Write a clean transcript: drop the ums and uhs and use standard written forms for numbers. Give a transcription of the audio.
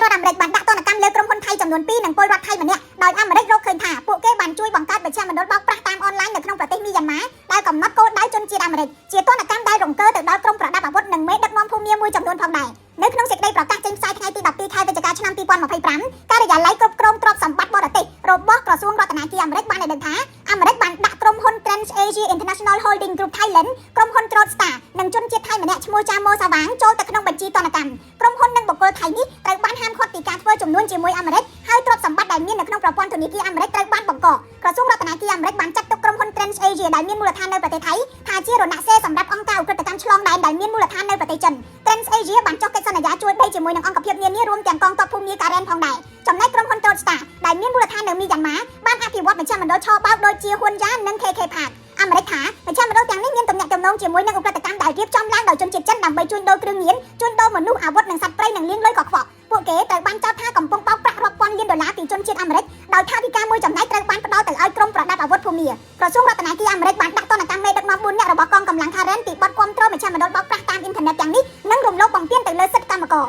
រដ្ឋអាមេរិកបានដាក់ទណ្ឌកម្មលើក្រុមហ៊ុនថៃចំនួន2និងពលរដ្ឋថៃម្នាក់ដោយអាមេរិករកឃើញថាពួកគេបានជួយបង្កើតមជ្ឈមណ្ឌលបោកប្រាស់តាមអនឡាញនៅក្នុងប្រទេសមីយ៉ាន់ម៉ាដែលកំណត់គោលដៅជនជាតិអាមេរិកជាទណ្ឌកម្មដែលរង្គើទៅដល់ក្រុមប្រដាប់អាវុធនិងមេដឹកនាំភូមិមួយចំនួនផងដែរនៅក្នុងសេចក្តីប្រកាសចេញផ្សាយថ្ងៃទី12ខែវិច្ឆិកាឆ្នាំ2025ការិយាល័យគ្រប់គ្រងទ្រព្យសម្បត្តិបរទេសរបស់ក្រសួងរដ្ឋាភិបាលអាមេរិកបានឲ្យដឹងថាអាមេរិកបានដាក់ក្រុមហ៊ុន TransAsia International Holding Group Thailand ក្រុមហ៊ុន Trostar និងជនជាតិថៃម្នាក់ឈ្មោះចាម៉ូសាវាងចូលទៅក្នុងបញ្ជីទណ្ឌកម្មក្រុមហ៊ុននិងបុគ្គលថៃនេះត្រូវបានហាមឃាត់ពីការធ្វើជំនួញជាមួយអាមេរិកហើយទ្រព្យសម្បត្តិដែលមាននៅក្នុងប្រព័ន្ធធនាគារអាមេរិកត្រូវបានបង្កក្រសួងរដ្ឋាភិបាលអាមេរិកបានចាត់ទុកក្រុមហ៊ុន TransAsia ដែលមានមូលដ្ឋាននៅប្រទេសថៃថាជារណសិរ្សសម្រាប់អង្គការឧក្រិដ្ឋកម្មឆ្លងដែនដែលមានមូលដ្ឋាននៅប្រទេសចិន TransAsia បានចុះកិច្ចសន្យាជួយដីជាមួយនឹងអង្គភាពនានារួមទាំងកងទ័ពភូមិការ៉ែនផងដែរចំណែកក្រុមហ៊ុន Trostar ដែលមានមូលដ្ឋាននៅមីយ៉ាន់ម៉ាបានអភិវឌ្ឍមជ្ឈមណ្ឌលឆបោកដូចជាហ៊ុនយ៉ាននិង KK Park អាមេរិកថាមជ្ឈមណ្ឌលទាំងនេះមានទំនាក់ទំនងជាមួយនឹងឧក្រិដ្ឋកម្មដែលរៀបចំឡើងដោយជនជាតិចិនដើម្បីជួញដូរគ្រឿងញៀនជួញដូរមនុស្សអាវុធនិងសត្វព្រៃនិងលាងលុយកខ្វក់ពួកគេត្រូវបានចោទថាកំពុងបោកប្រាស់រាប់ពាន់លានដុល្លារពីជនជាតិអាមេរិកដោយថាវិការមួយចំណែកត្រូវបានផ្ដល់ទៅឲ្យក្រុមប្រដាប់អាវុធភូមិក្រសួងរដ្ឋាភិបាលអាមេរិកបានដាក់ទណ្ឌកម្មមេដឹកនាំ4នាក់របស់កងកម្លាំងការ៉ែនពីបទគាំទ្រមជ្ឈមណ្ឌលបោកប្រាស់តាមអ៊ីនធឺណិតទាំងនេះនិងរំលោភបំពានទៅលើសិទ្ធិកម្មករ